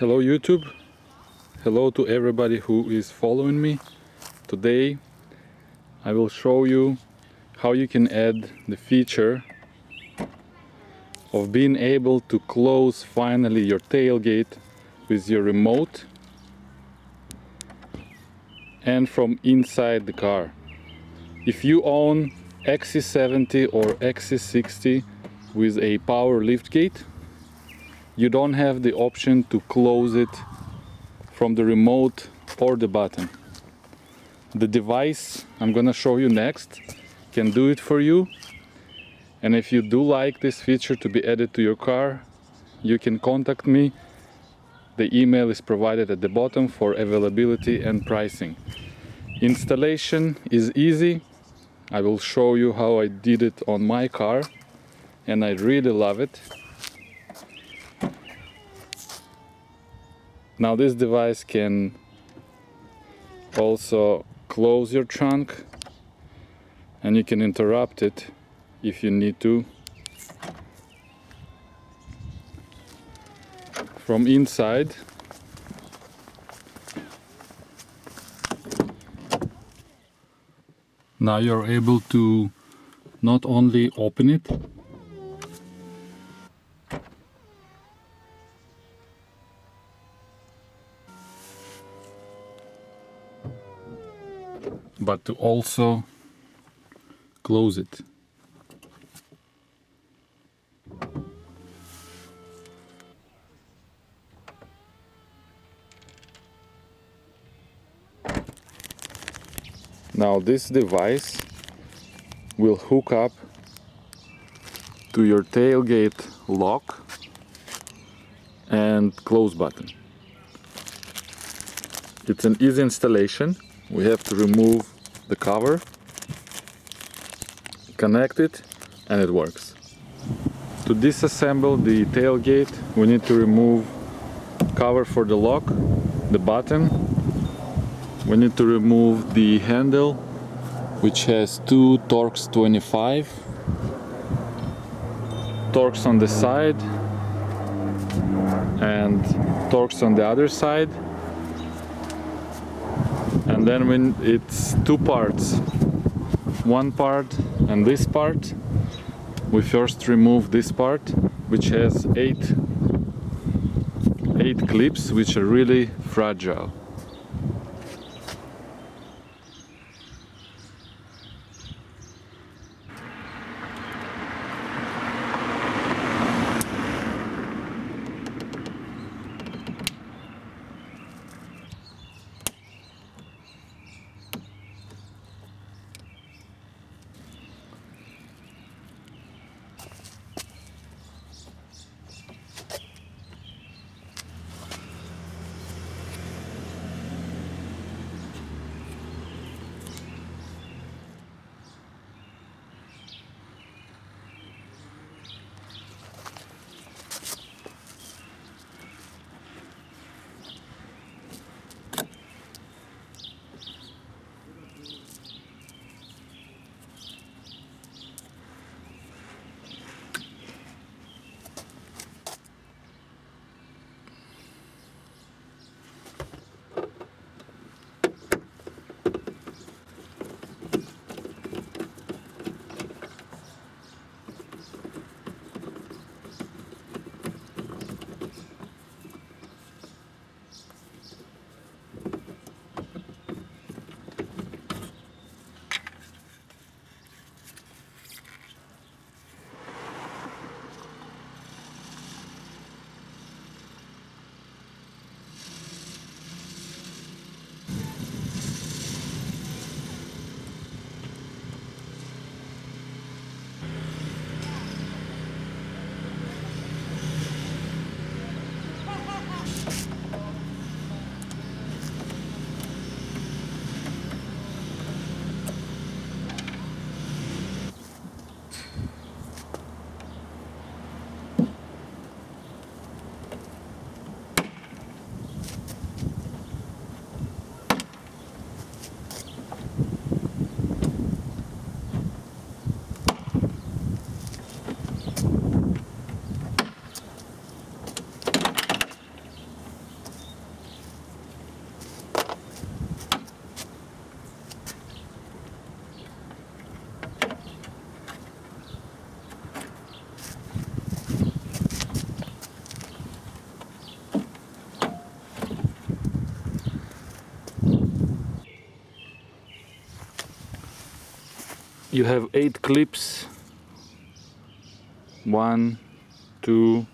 Hello YouTube, hello to everybody who is following me. Today I will show you how you can add the feature of being able to close finally your tailgate with your remote and from inside the car. If you own XC70 or XC60 with a power liftgate, you don't have the option to close it from the remote or the button. The device I'm gonna show you next can do it for you, and if you do like this feature to be added to your car, you can contact me. The email is provided at the bottom for availability and pricing. Installation is easy. I will show you how I did it on my car, and I really love it. Now this device can also close your trunk, and you can interrupt it if you need to from inside. Now you're able to not only open it, but to also close it. Now this device will hook up to your tailgate lock and close button. It's an easy installation. We have to remove the cover, connect it, and it works. To disassemble the tailgate, we need to remove cover for the lock, the button. We need to remove the handle, which has two Torx 25, Torx on the side and Torx on the other side. And then when it's two parts, one part and this part, we first remove this part, which has eight clips, which are really fragile. You have 8 clips. 1, 2,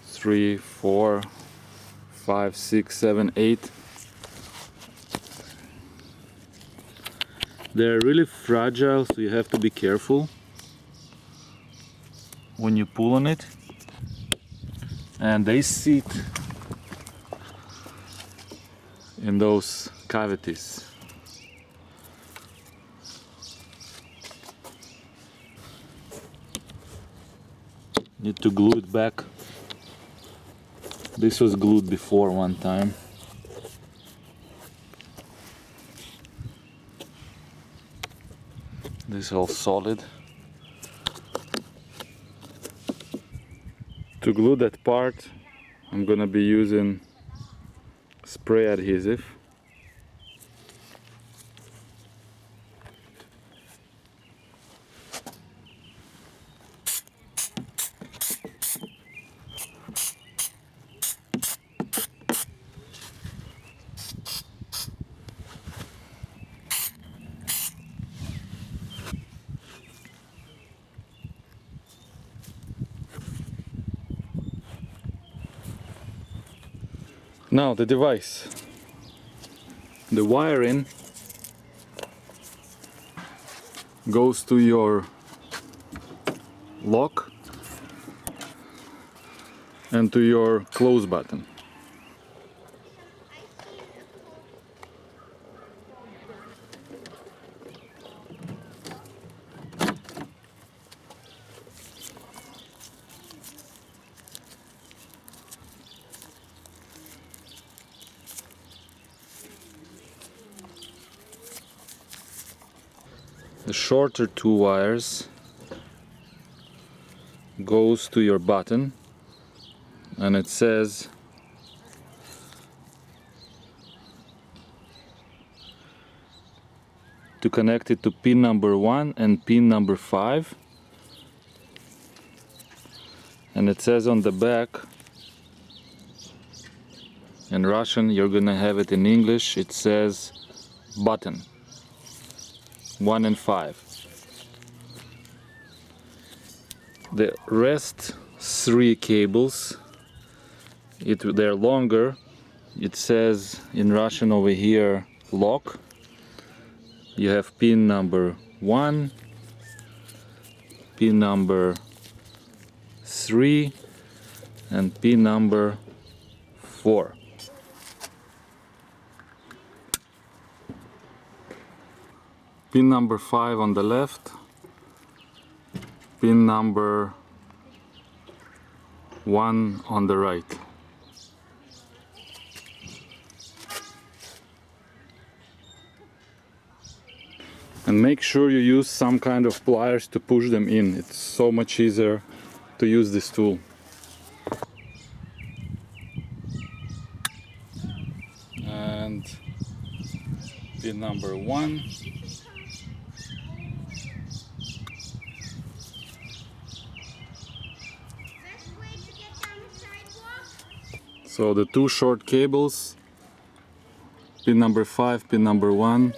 3, 4, 5, 6, 7, 8. They're really fragile, so you have to be careful when you pull on it. And they sit in those cavities. Need to glue it back. This was glued before one time. This is all solid. To glue that part, I'm gonna be using spray adhesive. Now the device. The wiring goes to your lock and to your close button. The shorter 2 wires goes to your button, and it says to connect it to pin number 1 and pin number 5, and it says on the back in Russian, you're gonna have it in English, it says button 1 and 5. The rest 3 cables, they're longer. It says in Russian over here lock. You have pin number 1, pin number 3, and pin number 4. Pin number 5 on the left, pin number 1 on the right. And make sure you use some kind of pliers to push them in. It's so much easier to use this tool. And pin number 1. So the 2 short cables, pin number 5, pin number 1,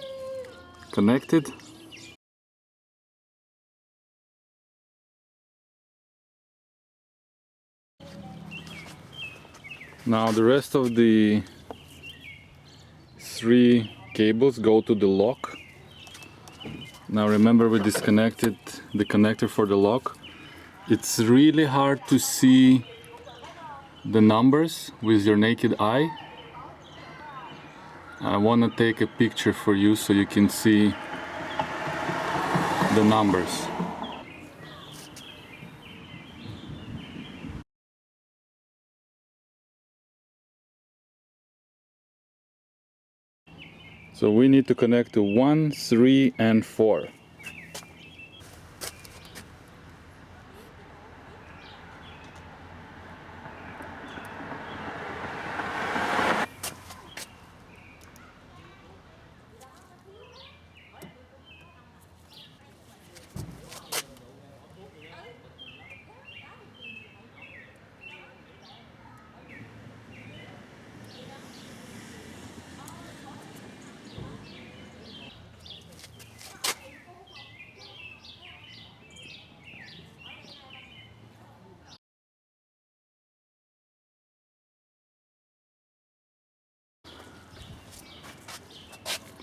connected. Now the rest of the 3 cables go to the lock. Now remember, we disconnected the connector for the lock. It's really hard to see the numbers with your naked eye. I want to take a picture for you so you can see the numbers. So we need to connect to 1, 3, and 4.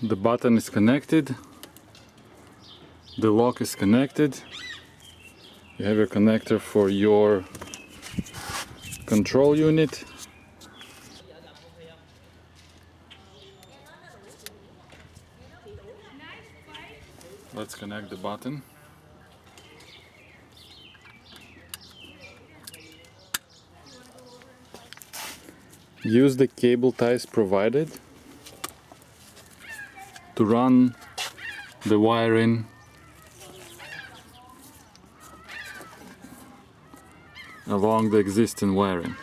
The button is connected, the lock is connected, you have your connector for your control unit. Let's connect the button. Use the cable ties provided to run the wiring along the existing wiring.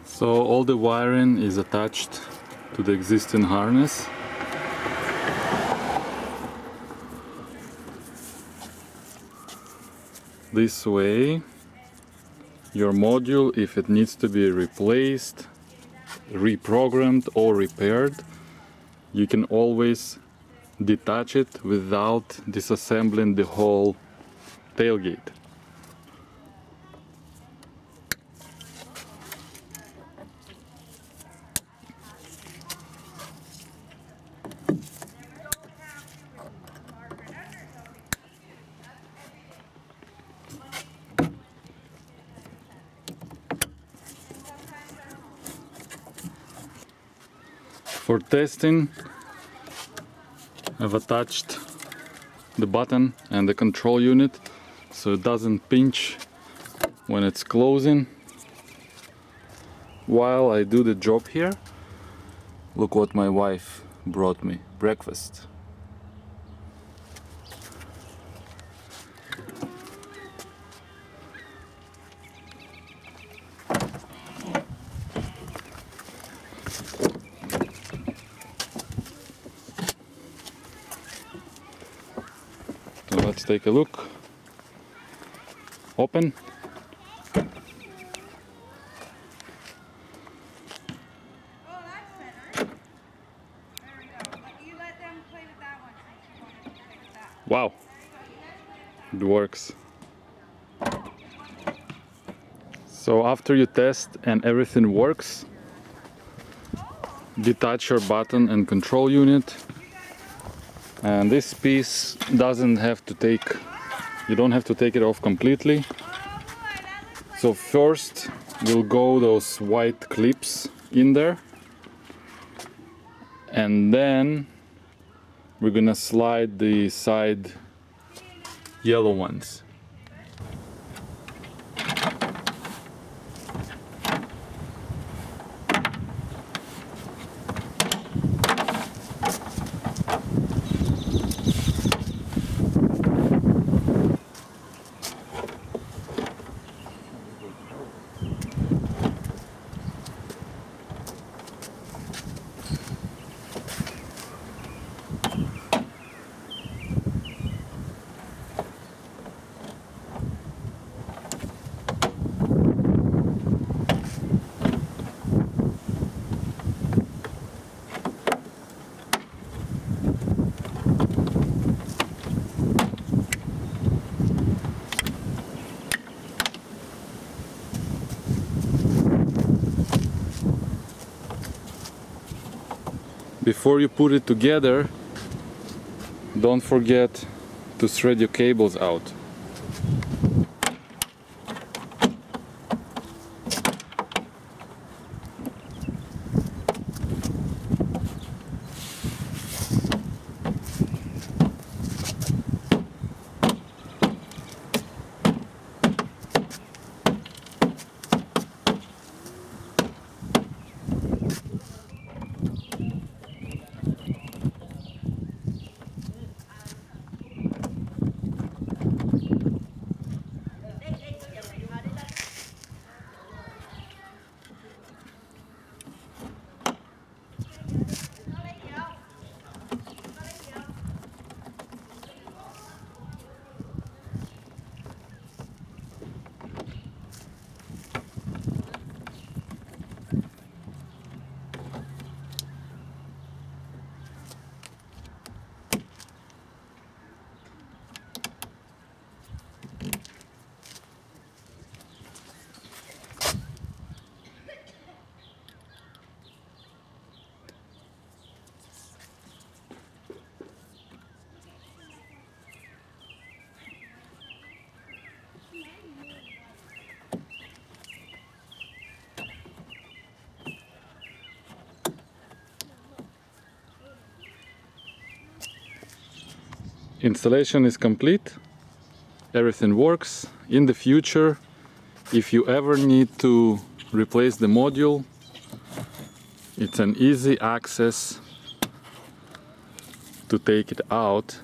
So all the wiring is attached to the existing harness. This way your module, if it needs to be replaced, reprogrammed or repaired, you can always detach it without disassembling the whole tailgate. For testing, I've attached the button and the control unit so it doesn't pinch when it's closing. While I do the job here, look what my wife brought me, breakfast. So let's take a look. Open. Wow, it works. So after you test and everything works, detach your button and control unit. And this piece doesn't have to take, you don't have to take it off completely. So first will go those white clips in there, and then we're gonna slide the side yellow ones. Before you put it together, don't forget to thread your cables out. Installation is complete. Everything works. In the future, if you ever need to replace the module, it's an easy access to take it out